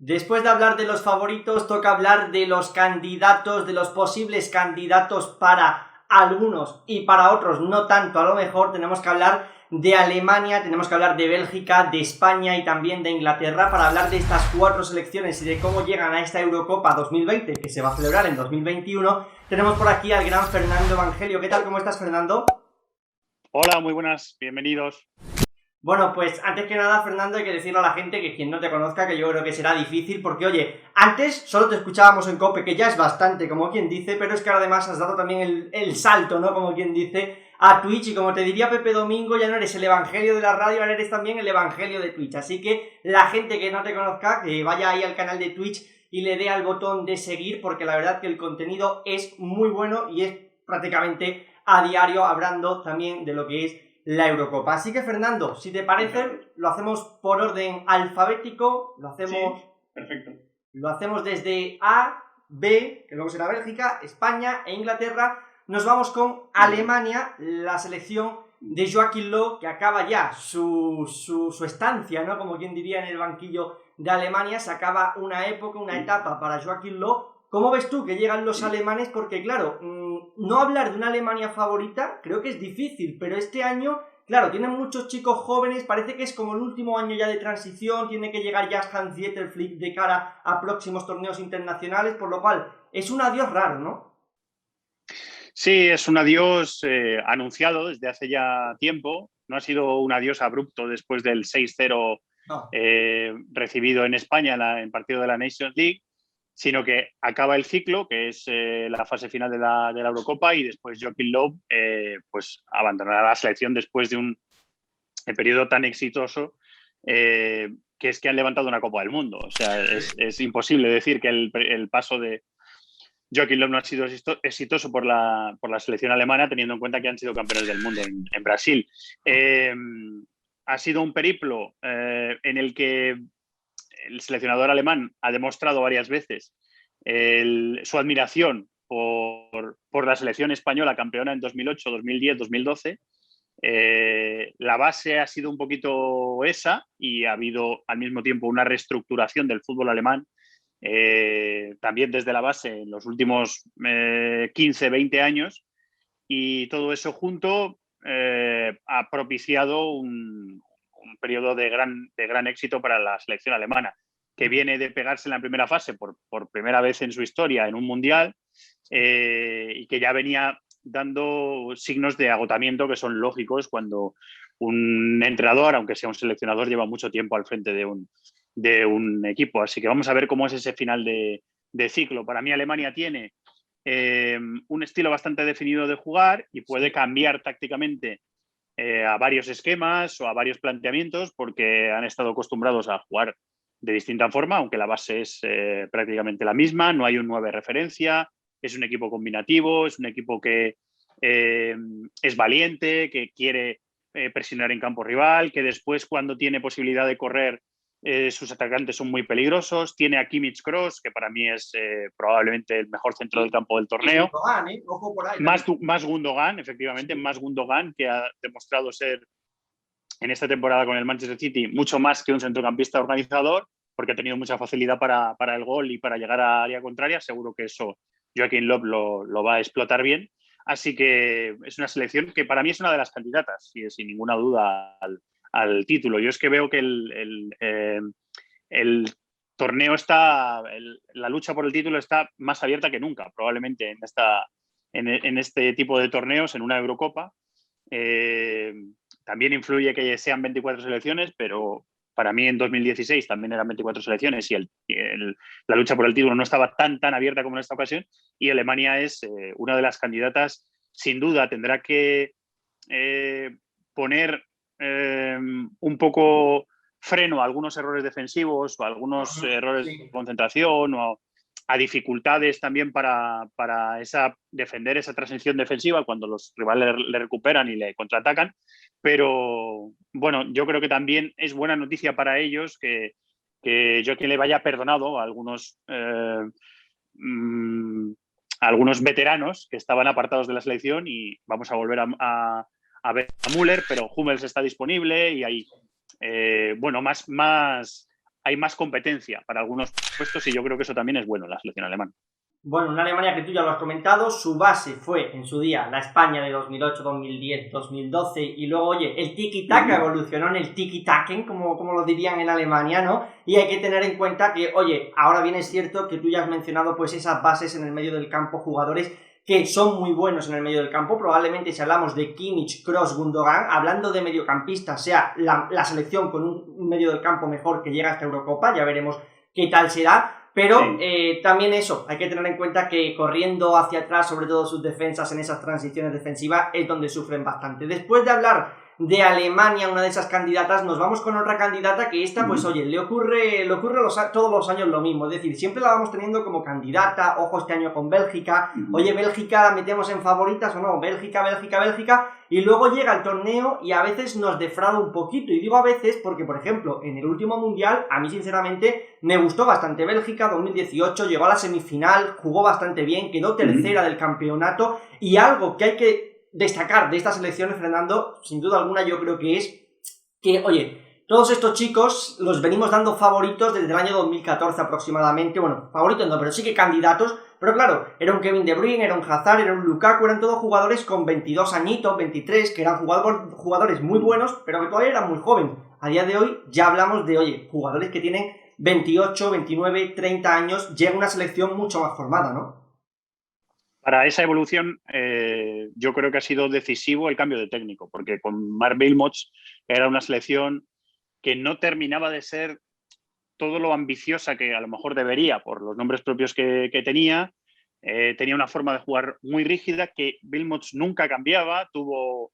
Después de hablar de los favoritos, toca hablar de los candidatos, de los posibles candidatos para algunos y para otros no tanto. A lo mejor tenemos que hablar de Alemania, tenemos que hablar de Bélgica, de España y también de Inglaterra para hablar de estas 4 selecciones y de cómo llegan a esta Eurocopa 2020 que se va a celebrar en 2021. Tenemos por aquí al gran Fernando Evangelio. ¿Qué tal? ¿Cómo estás, Fernando? Hola, muy buenas, bienvenidos. Bueno, pues antes que nada, Fernando, hay que decirle a la gente que quien no te conozca, que yo creo que será difícil, porque oye, antes solo te escuchábamos en COPE, que ya es bastante, como quien dice, pero es que ahora además has dado también el salto, ¿no? Como quien dice, a Twitch, y como te diría Pepe Domingo, ya no eres el evangelio de la radio, ahora eres también el evangelio de Twitch. Así que la gente que no te conozca, que vaya ahí al canal de Twitch y le dé al botón de seguir, porque la verdad que el contenido es muy bueno y es prácticamente a diario hablando también de lo que es la Eurocopa. Así que, Fernando, si te parece, lo hacemos por orden alfabético, Sí, perfecto. lo hacemos desde A, B, que luego será Bélgica, España e Inglaterra. Nos vamos con Alemania, la selección de Joachim Löw, que acaba ya su estancia, ¿no? Como quien diría, en el banquillo de Alemania. Se acaba una época, una etapa para Joachim Löw. ¿Cómo ves tú que llegan los alemanes? Porque claro, no hablar de una Alemania favorita creo que es difícil, pero este año, claro, tienen muchos chicos jóvenes, parece que es como el último año ya de transición, tiene que llegar ya Hans-Dieter Flick de cara a próximos torneos internacionales, por lo cual es un adiós raro, ¿no? Sí, es un adiós anunciado desde hace ya tiempo. No ha sido un adiós abrupto después del 6-0 No. recibido en España en partido de la Nations League, sino que acaba el ciclo, que es la fase final de la Eurocopa, y después Joachim Löw pues abandonará la selección después de un periodo tan exitoso que es que han levantado una Copa del Mundo. O sea, es imposible decir que el paso de Joachim Löw no ha sido exitoso por la selección alemana, teniendo en cuenta que han sido campeones del mundo en Brasil. Ha sido un periplo en el que el seleccionador alemán ha demostrado varias veces su admiración por la selección española campeona en 2008, 2010, 2012. La base ha sido un poquito esa y ha habido al mismo tiempo una reestructuración del fútbol alemán también desde la base en los últimos 15, 20 años, y todo eso junto ha propiciado un periodo de gran éxito para la selección alemana, que viene de pegarse en la primera fase por primera vez en su historia en un mundial y que ya venía dando signos de agotamiento que son lógicos cuando un entrenador, aunque sea un seleccionador, lleva mucho tiempo al frente de un equipo. Así que vamos a ver cómo es ese final de ciclo. Para mí Alemania tiene un estilo bastante definido de jugar y puede cambiar tácticamente a varios esquemas o a varios planteamientos porque han estado acostumbrados a jugar de distinta forma, aunque la base es prácticamente la misma, no hay un 9 referencia, es un equipo combinativo, es un equipo que es valiente, que quiere presionar en campo rival, que después cuando tiene posibilidad de correr sus atacantes son muy peligrosos. Tiene a Kimmich Kroos, que para mí es probablemente el mejor centro del campo del torneo. Gundogan, ojo por ahí. Más Gundogan, efectivamente, más Gundogan, que ha demostrado ser en esta temporada con el Manchester City mucho más que un centrocampista organizador, porque ha tenido mucha facilidad para el gol y para llegar a área contraria. Seguro que eso Joachim Löw lo va a explotar bien. Así que es una selección que para mí es una de las candidatas, y sin ninguna duda, al título. Yo es que veo que el torneo está, la lucha por el título está más abierta que nunca, probablemente en este tipo de torneos, en una Eurocopa. También influye que sean 24 selecciones, pero para mí en 2016 también eran 24 selecciones y la lucha por el título no estaba tan abierta como en esta ocasión, y Alemania es una de las candidatas. Sin duda tendrá que poner un poco freno a algunos errores defensivos o a algunos errores de concentración o a dificultades también para defender esa transición defensiva cuando los rivales le recuperan y le contraatacan. Pero bueno, yo creo que también es buena noticia para ellos que Joachim le vaya perdonado a algunos veteranos que estaban apartados de la selección, y vamos a volver a ver a Müller, pero Hummels está disponible y hay bueno, más hay más competencia para algunos puestos y yo creo que eso también es bueno en la selección alemana. Bueno, una Alemania que tú ya lo has comentado, su base fue en su día la España de 2008, 2010, 2012 y luego, oye, el tiki-taka evolucionó en el tiki-taken, como lo dirían en Alemania, ¿no? Y hay que tener en cuenta que, oye, ahora bien es cierto que tú ya has mencionado pues esas bases en el medio del campo, jugadores que son muy buenos en el medio del campo, probablemente si hablamos de Kimmich, Kroos, Gundogan, hablando de mediocampistas, sea la selección con un medio del campo mejor que llega a esta Eurocopa, ya veremos qué tal será. Pero también eso, hay que tener en cuenta que corriendo hacia atrás, sobre todo sus defensas en esas transiciones defensivas, es donde sufren bastante. Después de hablar de Alemania, una de esas candidatas, nos vamos con otra candidata que esta, pues oye, le ocurre todos los años lo mismo, es decir, siempre la vamos teniendo como candidata, ojo este año con Bélgica, oye, Bélgica la metemos en favoritas o no, Bélgica, y luego llega el torneo y a veces nos defrauda un poquito, y digo a veces porque, por ejemplo, en el último mundial, a mí sinceramente me gustó bastante Bélgica, 2018, llegó a la semifinal, jugó bastante bien, quedó tercera del campeonato, y algo que hay que destacar de estas selecciones, Fernando, sin duda alguna yo creo que es que, oye, todos estos chicos los venimos dando favoritos desde el año 2014 aproximadamente, bueno, favoritos no, pero sí que candidatos, pero claro, era un Kevin De Bruyne, era un Hazard, era un Lukaku, eran todos jugadores con 22 añitos, 23, que eran jugadores muy buenos, pero que todavía eran muy jóvenes. A día de hoy ya hablamos de, oye, jugadores que tienen 28, 29, 30 años, llega una selección mucho más formada, ¿no? Para esa evolución, yo creo que ha sido decisivo el cambio de técnico, porque con Mark Wilmots era una selección que no terminaba de ser todo lo ambiciosa que a lo mejor debería por los nombres propios que tenía. Tenía una forma de jugar muy rígida que Wilmots nunca cambiaba, tuvo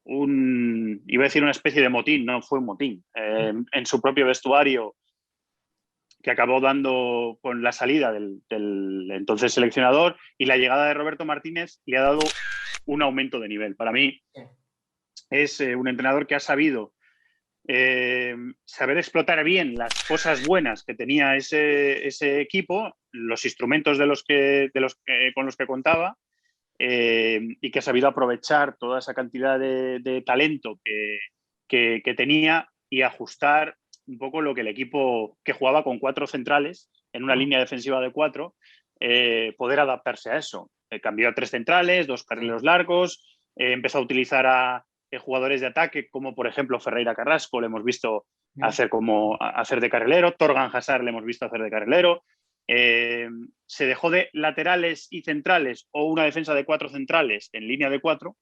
iba a decir una especie de motín, no fue un motín, en su propio vestuario, que acabó dando con la salida del entonces seleccionador, y la llegada de Roberto Martínez le ha dado un aumento de nivel. Para mí es un entrenador que ha sabido saber explotar bien las cosas buenas que tenía ese equipo, los instrumentos con los que contaba, y que ha sabido aprovechar toda esa cantidad de talento que tenía y ajustar un poco lo que el equipo, que jugaba con 4 centrales en una línea defensiva de 4, poder adaptarse a eso. Cambió a 3 centrales, 2 carrileros largos, empezó a utilizar a jugadores de ataque como por ejemplo Ferreira Carrasco, le hemos visto hacer de carrilero, Torgan Hazard le hemos visto hacer de carrilero. Se dejó de laterales y centrales o una defensa de 4 centrales en línea de 4,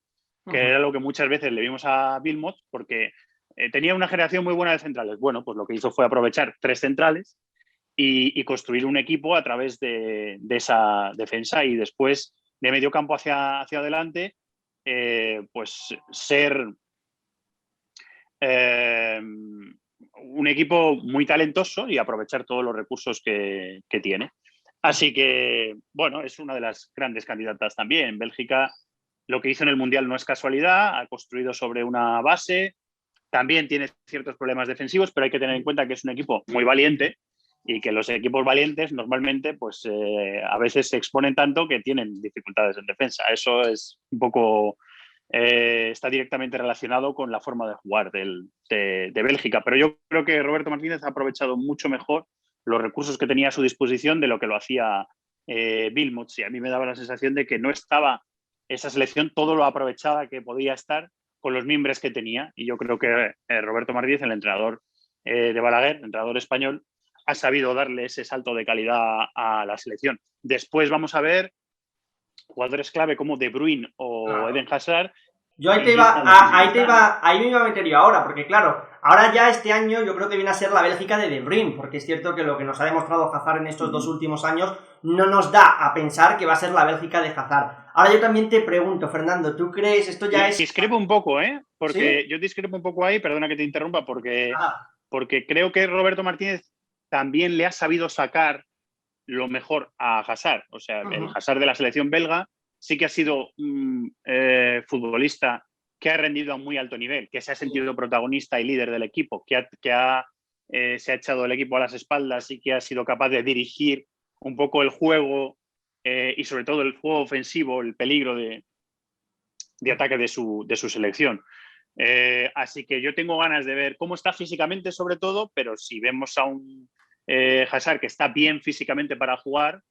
que era lo que muchas veces le vimos a Wilmots, porque tenía una generación muy buena de centrales. Bueno, pues lo que hizo fue aprovechar 3 centrales y construir un equipo a través de esa defensa, y después de medio campo hacia adelante, pues ser un equipo muy talentoso y aprovechar todos los recursos que tiene. Así que, bueno, es una de las grandes candidatas también. Bélgica, lo que hizo en el Mundial no es casualidad, ha construido sobre una base, también tiene ciertos problemas defensivos, pero hay que tener en cuenta que es un equipo muy valiente y que los equipos valientes normalmente pues a veces se exponen tanto que tienen dificultades en defensa. Eso es un poco... está directamente relacionado con la forma de jugar de Bélgica. Pero yo creo que Roberto Martínez ha aprovechado mucho mejor los recursos que tenía a su disposición de lo que lo hacía Wilmots. Y a mí me daba la sensación de que no estaba esa selección todo lo aprovechada que podía estar con los miembros que tenía. Y yo creo que Roberto Martínez, el entrenador de Balaguer, el entrenador español, ha sabido darle ese salto de calidad a la selección. Después vamos a ver jugadores clave como De Bruyne o Eden Hazard. Yo ahí me iba a meter yo ahora, porque claro, ahora ya este año yo creo que viene a ser la Bélgica de De Bruyne, porque es cierto que lo que nos ha demostrado Hazard en estos 2 últimos años no nos da a pensar que va a ser la Bélgica de Hazard. Ahora yo también te pregunto, Fernando, ¿tú crees esto ya es...? Discrepo un poco, porque ¿Sí? yo discrepo un poco ahí, perdona que te interrumpa, porque creo que Roberto Martínez también le ha sabido sacar lo mejor a Hazard. O sea, el Hazard de la selección belga sí que ha sido un futbolista que ha rendido a muy alto nivel, que se ha sentido protagonista y líder del equipo, que se ha echado el equipo a las espaldas y que ha sido capaz de dirigir un poco el juego y sobre todo el juego ofensivo, el peligro de ataque de su selección. Así que yo tengo ganas de ver cómo está físicamente sobre todo, pero si vemos a un Hazard que está bien físicamente para jugar,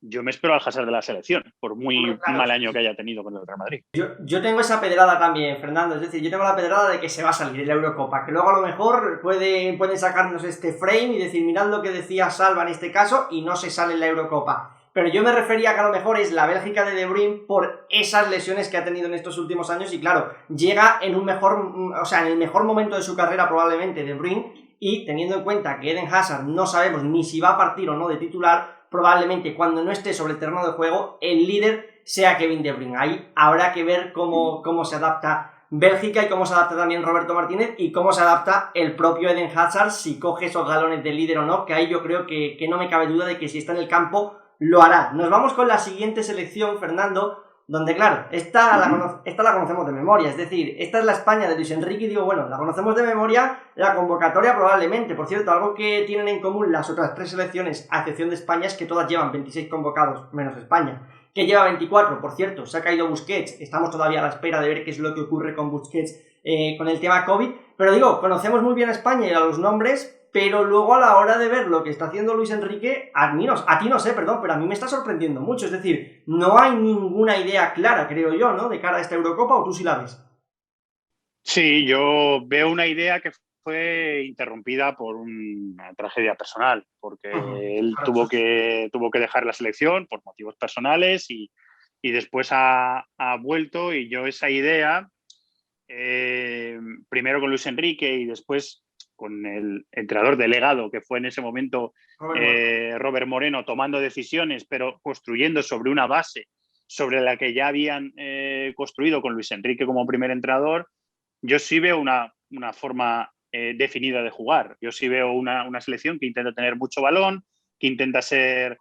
yo me espero al Hazard de la selección, por muy Hombre, claro, mal año que haya tenido con el Real Madrid. Yo tengo esa pedrada también, Fernando. Es decir, yo tengo la pedrada de que se va a salir de la Eurocopa. Que luego a lo mejor pueden sacarnos este frame y decir, mirad lo que decía Salva en este caso, y no se sale en la Eurocopa. Pero yo me refería a que a lo mejor es la Bélgica de De Bruyne por esas lesiones que ha tenido en estos últimos años. Y claro, llega en un mejor, o sea, en el mejor momento de su carrera probablemente De Bruyne. Y teniendo en cuenta que Eden Hazard no sabemos ni si va a partir o no de titular, probablemente cuando no esté sobre el terreno de juego, el líder sea Kevin De Bruyne. Ahí habrá que ver cómo se adapta Bélgica y cómo se adapta también Roberto Martínez y cómo se adapta el propio Eden Hazard, si coge esos galones de líder o no, que ahí yo creo que no me cabe duda de que si está en el campo lo hará. Nos vamos con la siguiente selección, Fernando, donde claro, esta la conocemos de memoria, es decir, esta es la España de Luis Enrique y digo, bueno, la conocemos de memoria, la convocatoria probablemente. Por cierto, algo que tienen en común las otras 3 selecciones, a excepción de España, es que todas llevan 26 convocados, menos España, que lleva 24, por cierto, se ha caído Busquets, estamos todavía a la espera de ver qué es lo que ocurre con Busquets con el tema COVID, pero digo, conocemos muy bien a España y a los nombres, pero luego a la hora de ver lo que está haciendo Luis Enrique, a ti no sé, perdón, pero a mí me está sorprendiendo mucho, es decir, no hay ninguna idea clara, creo yo, ¿no?, de cara a esta Eurocopa, ¿o tú sí la ves? Sí, yo veo una idea que fue interrumpida por una tragedia personal, porque él Claro, tuvo que dejar la selección por motivos personales y después ha vuelto, y yo esa idea, primero con Luis Enrique y después con el entrenador delegado que fue en ese momento Robert Moreno, tomando decisiones, pero construyendo sobre una base sobre la que ya habían construido con Luis Enrique como primer entrenador. Yo sí veo una forma definida de jugar. Yo sí veo una selección que intenta tener mucho balón, que intenta ser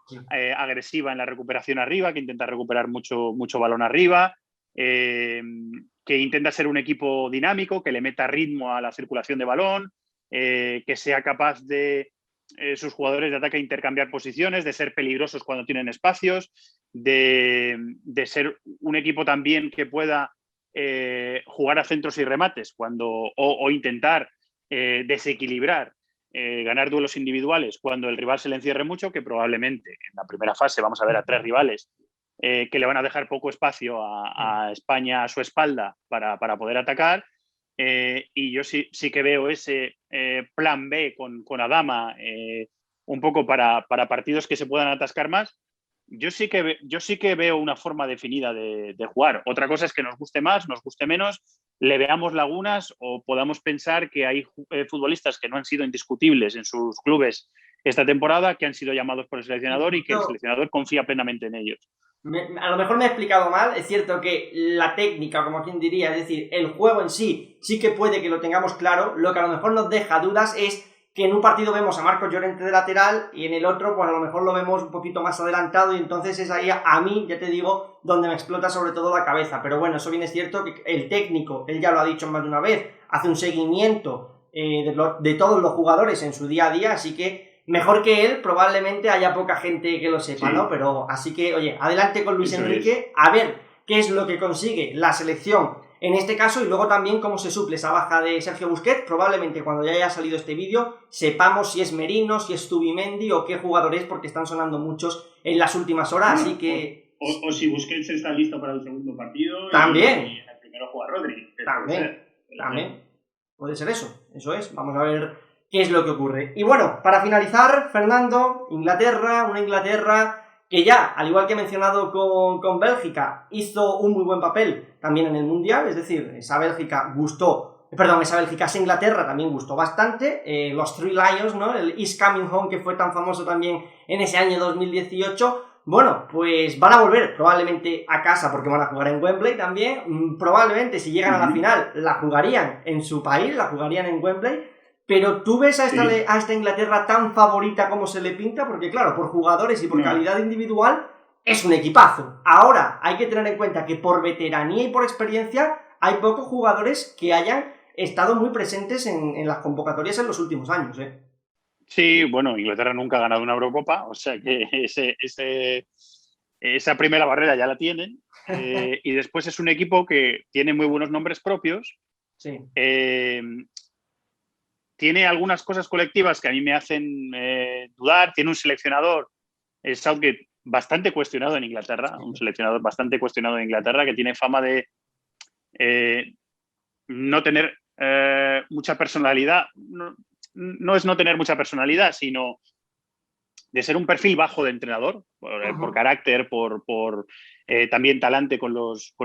agresiva en la recuperación arriba, que intenta recuperar mucho balón arriba, que intenta ser un equipo dinámico, que le meta ritmo a la circulación de balón, que sea capaz de sus jugadores de ataque intercambiar posiciones, de ser peligrosos cuando tienen espacios, de ser un equipo también que pueda jugar a centros y remates o intentar desequilibrar, ganar duelos individuales cuando el rival se le encierre mucho, que probablemente en la primera fase vamos a ver a 3 rivales que le van a dejar poco espacio a España a su espalda para poder atacar. Y yo sí que veo ese plan B con Adama un poco para partidos que se puedan atascar más. Yo sí que veo una forma definida de jugar. Otra cosa es que nos guste más, nos guste menos, le veamos lagunas o podamos pensar que hay futbolistas que no han sido indiscutibles en sus clubes esta temporada, que han sido llamados por el seleccionador y que el seleccionador confía plenamente en ellos. A lo mejor me he explicado mal, es cierto que la técnica, como quien diría, es decir, el juego en sí que puede que lo tengamos claro, lo que a lo mejor nos deja dudas es que en un partido vemos a Marcos Llorente de lateral y en el otro pues a lo mejor lo vemos un poquito más adelantado, y entonces es ahí a mí, ya te digo, donde me explota sobre todo la cabeza. Pero bueno, eso bien es cierto que el técnico, él ya lo ha dicho más de una vez, hace un seguimiento de todos los jugadores en su día a día, así que mejor que él probablemente haya poca gente que lo sepa, sí, ¿no? Pero así que, oye, adelante con Luis Enrique, a ver qué es lo que consigue la selección en este caso, y luego también cómo se suple esa baja de Sergio Busquets. Probablemente cuando ya haya salido este vídeo sepamos si es Merino, si es Zubimendi o qué jugador es, porque están sonando muchos en las últimas horas, así que... O si Busquets está listo para el segundo partido también, y en el primero juega Rodri. También. Puede ser eso es. Vamos a ver qué es lo que ocurre. Y bueno, para finalizar, Fernando, una Inglaterra que ya, al igual que he mencionado con Bélgica, hizo un muy buen papel también en el Mundial, es decir, esa Bélgica, esa Inglaterra también gustó bastante, los Three Lions, ¿no?, el Is Coming Home, que fue tan famoso también en ese año 2018, bueno, pues van a volver probablemente a casa porque van a jugar en Wembley también, probablemente si llegan a la final la jugarían en su país, la jugarían en Wembley. Pero ¿tú ves a esta Inglaterra tan favorita como se le pinta? Porque claro, por jugadores y por calidad individual es un equipazo. Ahora, hay que tener en cuenta que por veteranía y por experiencia hay pocos jugadores que hayan estado muy presentes en las convocatorias en los últimos años, ¿eh? Sí, bueno, Inglaterra nunca ha ganado una Eurocopa, o sea que esa primera barrera ya la tienen. Y después es un equipo que tiene muy buenos nombres propios. Sí. Tiene algunas cosas colectivas que a mí me hacen dudar. Tiene un seleccionador, Southgate, bastante cuestionado en Inglaterra, un seleccionador bastante cuestionado en Inglaterra, que tiene fama de no tener mucha personalidad. No es no tener mucha personalidad, sino de ser un perfil bajo de entrenador, por carácter, por también talante con los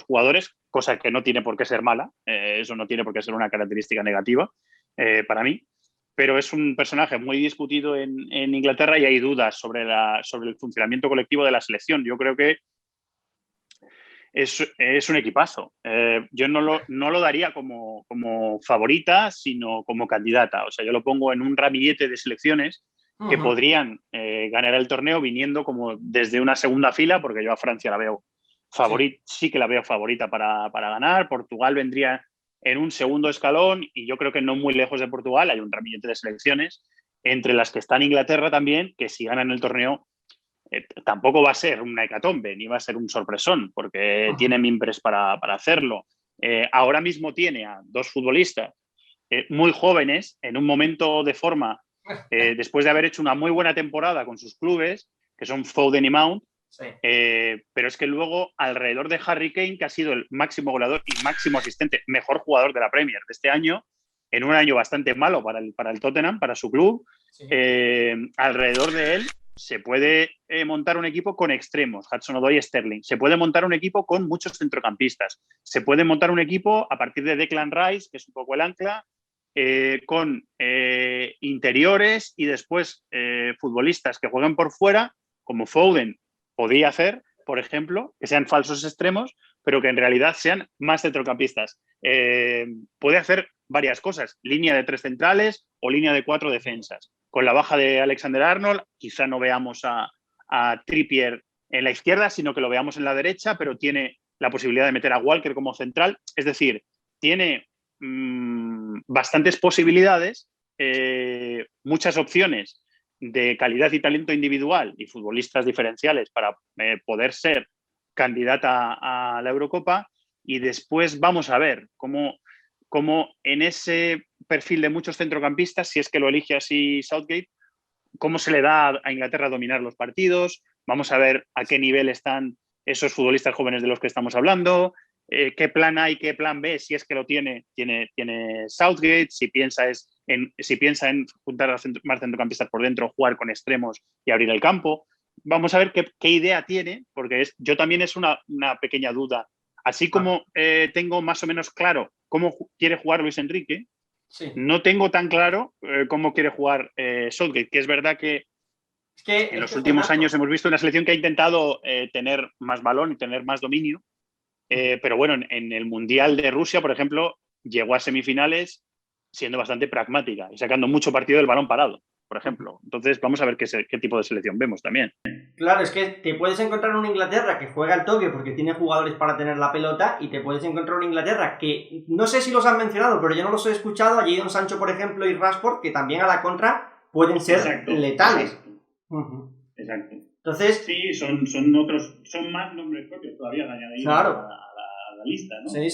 jugadores, cosa que no tiene por qué ser mala. Eso no tiene por qué ser una característica negativa para mí. Pero es un personaje muy discutido en Inglaterra y hay dudas sobre el funcionamiento colectivo de la selección. Yo creo que es un equipazo. Yo no lo daría como favorita, sino como candidata. O sea, yo lo pongo en un ramillete de selecciones que podrían ganar el torneo viniendo como desde una segunda fila, porque yo a Francia la veo favorita, sí que la veo favorita para ganar. Portugal vendría en un segundo escalón y yo creo que no muy lejos de Portugal hay un ramillete de selecciones, entre las que está Inglaterra también, que si ganan el torneo tampoco va a ser una hecatombe, ni va a ser un sorpresón, porque tiene mimbres para hacerlo. Ahora mismo tiene a dos futbolistas muy jóvenes, en un momento de forma, después de haber hecho una muy buena temporada con sus clubes, que son Foden y Mount, pero es que luego alrededor de Harry Kane, que ha sido el máximo goleador y máximo asistente, mejor jugador de la Premier de este año, en un año bastante malo para el Tottenham, para su club, alrededor de él se puede montar un equipo con extremos, Hudson-Odoi y Sterling. Se puede montar un equipo con muchos centrocampistas. Se puede montar un equipo a partir de Declan Rice, que es un poco el ancla, con interiores y después futbolistas que jueguen por fuera, como Foden podría hacer, por ejemplo, que sean falsos extremos, pero que en realidad sean más centrocampistas. Puede hacer varias cosas, línea de 3 centrales o línea de 4 defensas. Con la baja de Alexander-Arnold, quizá no veamos a Trippier en la izquierda, sino que lo veamos en la derecha, pero tiene la posibilidad de meter a Walker como central. Es decir, tiene bastantes posibilidades, muchas opciones de calidad y talento individual y futbolistas diferenciales para poder ser candidata a la Eurocopa. Y después vamos a ver cómo en ese perfil de muchos centrocampistas, si es que lo elige así Southgate, cómo se le da a Inglaterra dominar los partidos. Vamos a ver a qué nivel están esos futbolistas jóvenes de los que estamos hablando, qué plan A y qué plan B, si es que lo tiene Southgate, si piensa en juntar a más centrocampistas por dentro, jugar con extremos y abrir el campo. Vamos a ver qué idea tiene, porque yo también es una pequeña duda. Así como tengo más o menos claro cómo quiere jugar Luis Enrique, no tengo tan claro cómo quiere jugar Southgate, que es verdad que en los últimos años hemos visto una selección que ha intentado tener más balón y tener más dominio, pero bueno, en el Mundial de Rusia, por ejemplo, llegó a semifinales siendo bastante pragmática y sacando mucho partido del balón parado, por ejemplo. Entonces vamos a ver qué tipo de selección vemos también. Claro, es que te puedes encontrar una Inglaterra que juega al toque porque tiene jugadores para tener la pelota, y te puedes encontrar una Inglaterra que, no sé si los han mencionado, pero yo no los he escuchado, a Jadon Sancho, por ejemplo, y Rashford, que también a la contra pueden ser letales. Exacto. Entonces, sí, son más nombres propios todavía añadidos a la lista, ¿no? Sí.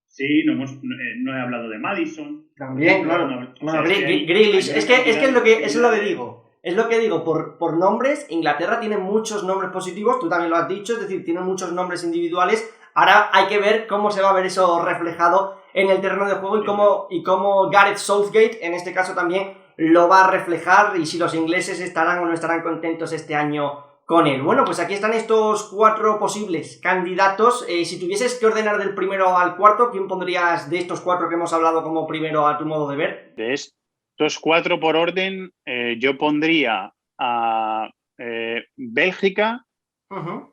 Sí, no he hablado de Maddison. También, claro. Grealish. Es lo que digo. Es lo que digo, por nombres, Inglaterra tiene muchos nombres positivos, tú también lo has dicho, es decir, tiene muchos nombres individuales. Ahora hay que ver cómo se va a ver eso reflejado en el terreno de juego y cómo Gareth Southgate, en este caso también, lo va a reflejar, y si los ingleses estarán o no estarán contentos este año con él. Bueno, pues aquí están estos 4 posibles candidatos. Si tuvieses que ordenar del primero al cuarto, ¿quién pondrías de estos 4 que hemos hablado como primero a tu modo de ver? De estos 4 por orden, yo pondría a Bélgica, a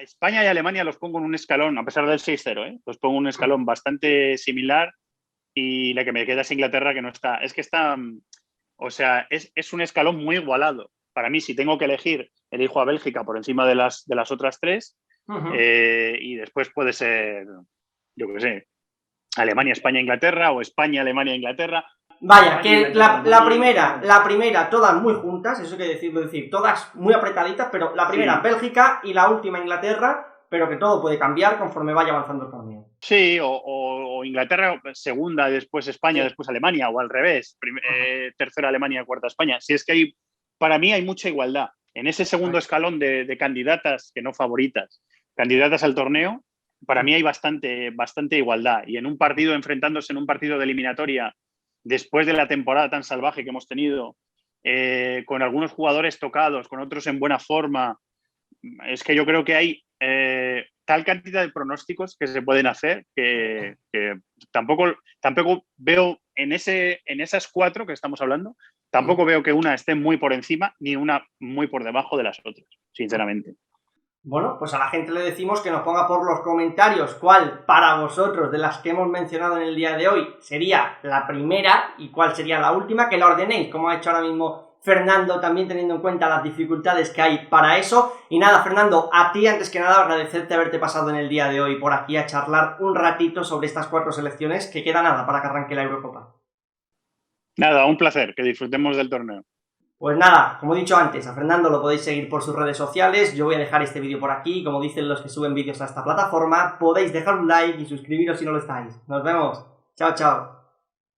España y Alemania los pongo en un escalón, a pesar del 6-0, los pongo en un escalón bastante similar, y la que me queda es Inglaterra, que no está. Es que está, o sea, es un escalón muy igualado. Para mí, si tengo que elegir, elijo a Bélgica por encima de las otras 3, y después puede ser, yo qué sé, Alemania, España, Inglaterra, o España, Alemania, Inglaterra. Vaya, que la primera, todas muy juntas, eso hay que decirlo, decir, todas muy apretaditas, pero la primera Bélgica y la última Inglaterra, pero que todo puede cambiar conforme vaya avanzando el torneo. Sí, o Inglaterra segunda, después España, después Alemania, o al revés, tercera Alemania, cuarta España. Si es que para mí hay mucha igualdad. En ese segundo escalón de candidatas, que no favoritas, candidatas al torneo, para mí hay bastante igualdad. Y en un partido, enfrentándose en un partido de eliminatoria, después de la temporada tan salvaje que hemos tenido, con algunos jugadores tocados, con otros en buena forma, es que yo creo que hay tal cantidad de pronósticos que se pueden hacer que tampoco veo en esas cuatro que estamos hablando, tampoco veo que una esté muy por encima ni una muy por debajo de las otras, sinceramente. Bueno, pues a la gente le decimos que nos ponga por los comentarios cuál para vosotros de las que hemos mencionado en el día de hoy sería la primera y cuál sería la última, que la ordenéis, como ha hecho ahora mismo Fernando, también teniendo en cuenta las dificultades que hay para eso. Y nada, Fernando, a ti antes que nada agradecerte haberte pasado en el día de hoy por aquí a charlar un ratito sobre estas 4 selecciones, que queda nada para que arranque la Eurocopa. Nada, un placer, que disfrutemos del torneo. Pues nada, como he dicho antes, a Fernando lo podéis seguir por sus redes sociales, yo voy a dejar este vídeo por aquí, como dicen los que suben vídeos a esta plataforma, podéis dejar un like y suscribiros si no lo estáis. Nos vemos, chao chao.